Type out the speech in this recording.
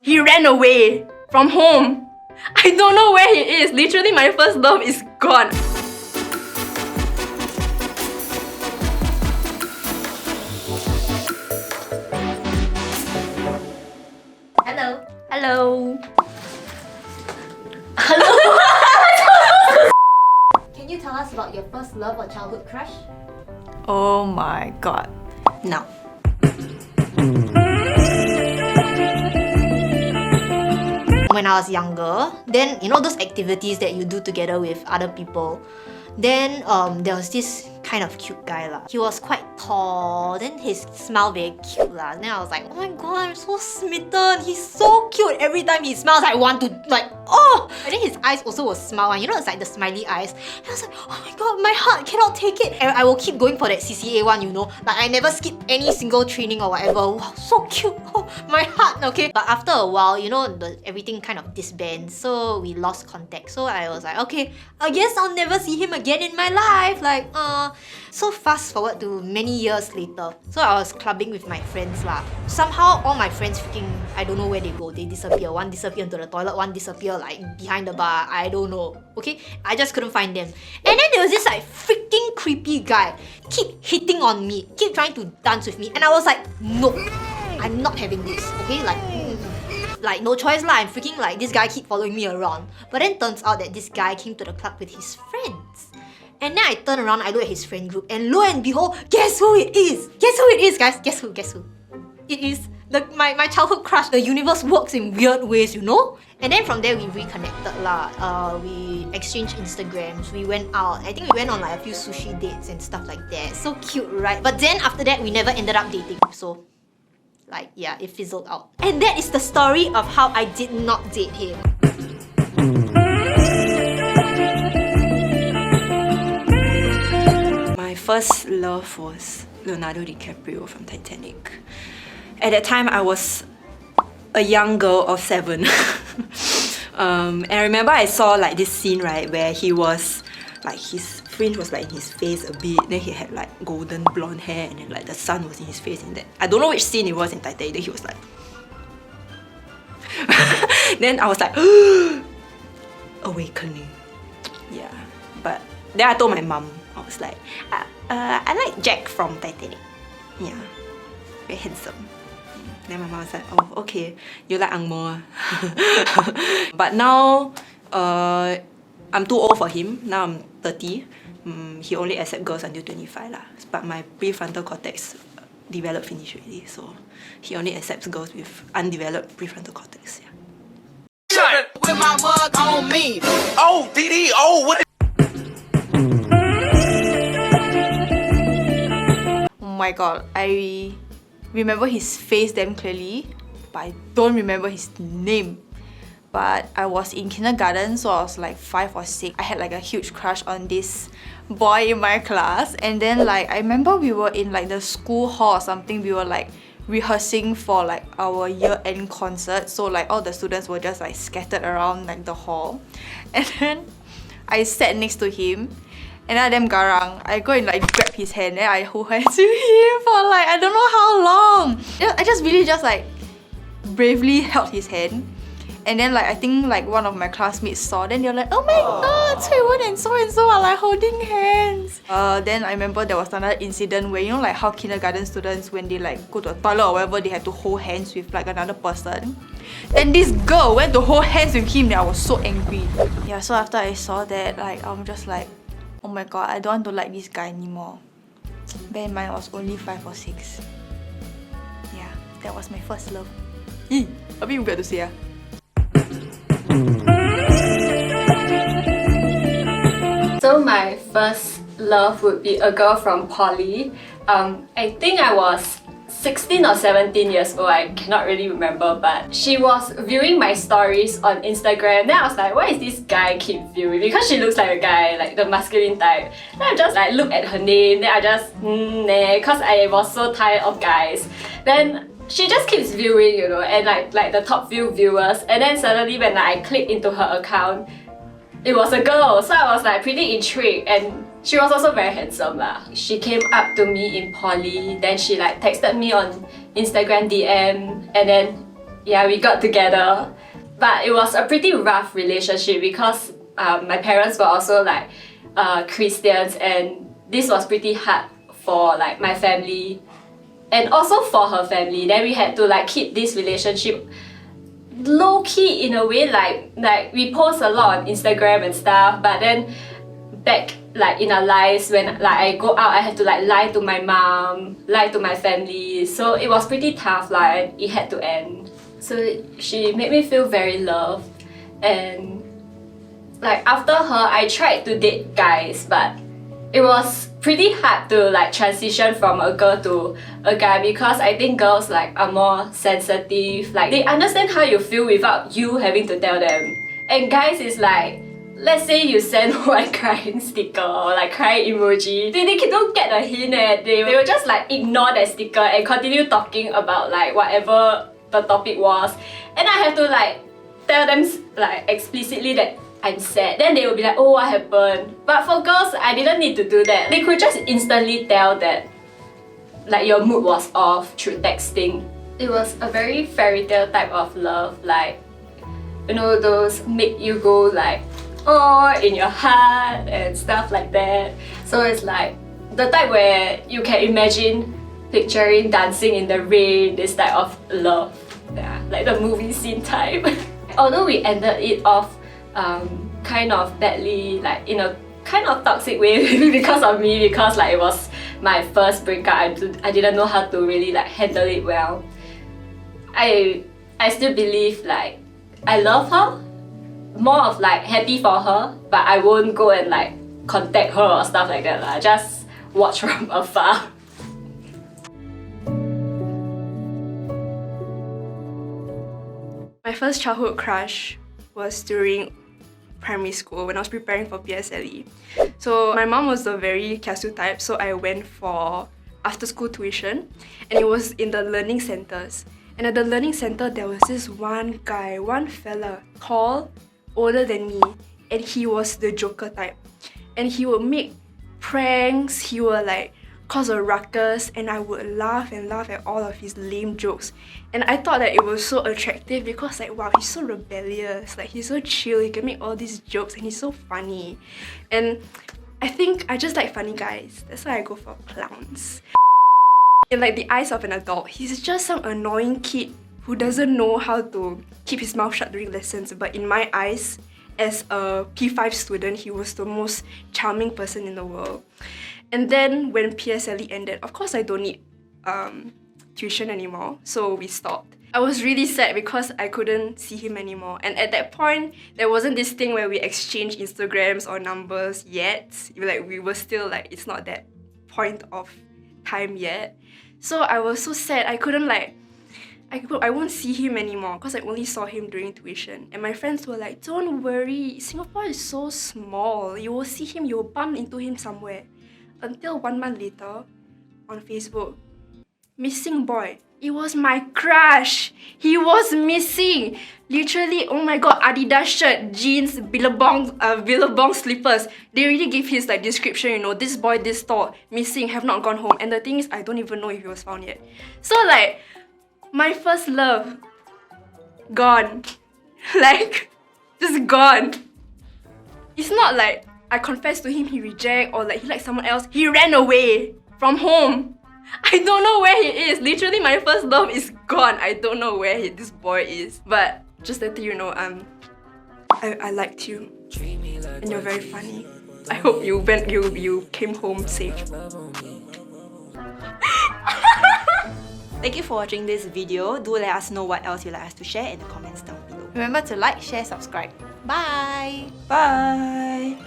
He ran away from home. I don't know where he is. Literally, my first love is gone. Hello. Hello. Hello. Can you tell us about your first love or childhood crush? Oh my god. Now. When I was younger, then you know those activities that you do together with other people, then there was this kind of cute guy lah. He was quite tall, then his smile very cute lah. Then I was like, oh my god, I'm so smitten. He's so cute. Every time he smiles, I want to like, oh! And then his eyes also will smile, and you know it's like the smiley eyes. And I was like, oh my god, my heart cannot take it. And I will keep going for that CCA one, you know. Like I never skip any single training or whatever. Wow, so cute. Oh, my heart, okay. But after a while, you know, everything kind of disbands, so we lost contact. So I was like, okay, I guess I'll never see him again in my life. Like, so fast forward to many years later. So I was clubbing with my friends lah. Somehow all my friends freaking, I don't know where they go. They disappear. One disappear into the toilet, one disappear like behind the bar. I don't know. Okay? I just couldn't find them. And then there was this like freaking creepy guy. Keep hitting on me. Keep trying to dance with me. And I was like, no. I'm not having this. Okay? Like no choice lah. I'm freaking like, this guy keep following me around. But then turns out that this guy came to the club with his friends. And then I turn around, I look at his friend group, and lo and behold, guess who it is? Guess who it is, guys? Guess who? Guess who? It is my childhood crush. The universe works in weird ways, you know? And then from there, we reconnected lah. We exchanged Instagrams, we went out. I think we went on like a few sushi dates and stuff like that. So cute, right? But then after that, we never ended up dating. So, like, yeah, it fizzled out. And that is the story of how I did not date him. My first love was Leonardo DiCaprio from Titanic. At that time, I was a young girl of 7. And I remember I saw like this scene, right, where he was like, his fringe was like in his face a bit, then he had like golden blonde hair, and then like the sun was in his face in that. I don't know which scene it was in Titanic. Then he was like then I was like awakening. Yeah. But then I told my mom, I was like, I like Jack from Titanic. Yeah. Very handsome. Then my mom was like, oh, okay, you like Ang Mo. But now, I'm too old for him. Now I'm 30. He only accepts girls until 25 lah. But my prefrontal cortex developed finish already, so he only accepts girls with undeveloped prefrontal cortex. Yeah. With my mug on me. Oh, DD, oh, what? Oh my god, I remember his face damn clearly, but I don't remember his name. But I was in kindergarten, so I was like 5 or 6. I had like a huge crush on this boy in my class, and then like I remember we were in like the school hall or something. We were like rehearsing for like our year-end concert, so like all the students were just like scattered around like the hall, and then I sat next to him. And I damn garang. I go and like grab his hand, and I hold hands with him for like I don't know how long. I just really just like bravely held his hand. And then like I think like one of my classmates saw, then they're like, oh my god, Cui and so are like holding hands. Then I remember there was another incident where, you know, like how kindergarten students, when they like go to a toilet or whatever, they had to hold hands with like another person. Then this girl went to hold hands with him, and I was so angry. Yeah, so after I saw that, like I'm just like, oh my god, I don't want to like this guy anymore. Bear in mind, I was only 5 or 6. Yeah, that was my first love. A bit weird to say. So my first love would be a girl from poly. I think I was 16 or 17 years old, I cannot really remember, but she was viewing my stories on Instagram. Then I was like, why is this guy keep viewing? Because she looks like a guy, like the masculine type. Then I just like look at her name, then I just nah, because I was so tired of guys. Then she just keeps viewing, you know, and like the top few viewers. And then suddenly when I clicked into her account, it was a girl. So I was like pretty intrigued, and she was also very handsome lah. She came up to me in poly, then she like texted me on Instagram DM, and then yeah, we got together. But it was a pretty rough relationship because my parents were also like Christians, and this was pretty hard for like my family and also for her family. Then we had to like keep this relationship low-key in a way, like we post a lot on Instagram and stuff, but then back like in our lives, when like I go out, I have to like lie to my mom, lie to my family, so it was pretty tough, like it had to end. So she made me feel very loved, and like after her I tried to date guys, but it was pretty hard to like transition from a girl to a guy because I think girls like are more sensitive, like they understand how you feel without you having to tell them. And guys is like, let's say you send one crying sticker or like crying emoji, they don't get a hint they will just like ignore that sticker and continue talking about like whatever the topic was, and I have to like tell them like explicitly that I'm sad. Then they will be like, oh, what happened? But for girls, I didn't need to do that. They could just instantly tell that like your mood was off through texting. It was a very fairy tale type of love, like, you know, those make you go like, oh, in your heart and stuff like that. So it's like the type where you can imagine picturing dancing in the rain, this type of love. Yeah, like the movie scene type. Although we ended it off kind of badly, like in a kind of toxic way because of me, because like it was my first breakup. I didn't know how to really like handle it well. I still believe like I love her, more of like happy for her, but I won't go and like contact her or stuff like that. I just watch from afar. My first childhood crush was during primary school when I was preparing for PSLE. So my mom was the very kiasu type, so I went for after school tuition, and it was in the learning centers. And at the learning center there was this one guy, one fella, tall, older than me, and he was the joker type. And he would make pranks, he would like cause a ruckus, and I would laugh and laugh at all of his lame jokes. And I thought that it was so attractive because like, wow, he's so rebellious, like he's so chill, he can make all these jokes and he's so funny. And I think I just like funny guys, that's why I go for clowns. In like the eyes of an adult, he's just some annoying kid who doesn't know how to keep his mouth shut during lessons, but in my eyes, as a P5 student, he was the most charming person in the world. And then when PSLE ended, of course I don't need tuition anymore, so we stopped. I was really sad because I couldn't see him anymore. And at that point, there wasn't this thing where we exchanged Instagrams or numbers yet. Like we were still like, it's not that point of time yet. So I was so sad. I couldn't like, I won't see him anymore because I only saw him during tuition. And my friends were like, don't worry, Singapore is so small. You will see him, you will bump into him somewhere. Until 1 month later, on Facebook, missing boy. It was my crush. He was missing. Literally, oh my god, Adidas shirt, jeans, Billabong slippers. They already give his like description, you know, this boy this tall, missing, have not gone home. And the thing is, I don't even know if he was found yet. So like, my first love, gone. Like, just gone. It's not like I confessed to him, he rejected, or like he liked someone else. He ran away from home. I don't know where he is. Literally, my first love is gone. I don't know where this boy is. But just letting you know, I liked you, and you're very funny. I hope you came home safe. Thank you for watching this video. Do let us know what else you'd like us to share in the comments down below. Remember to like, share, subscribe. Bye! Bye!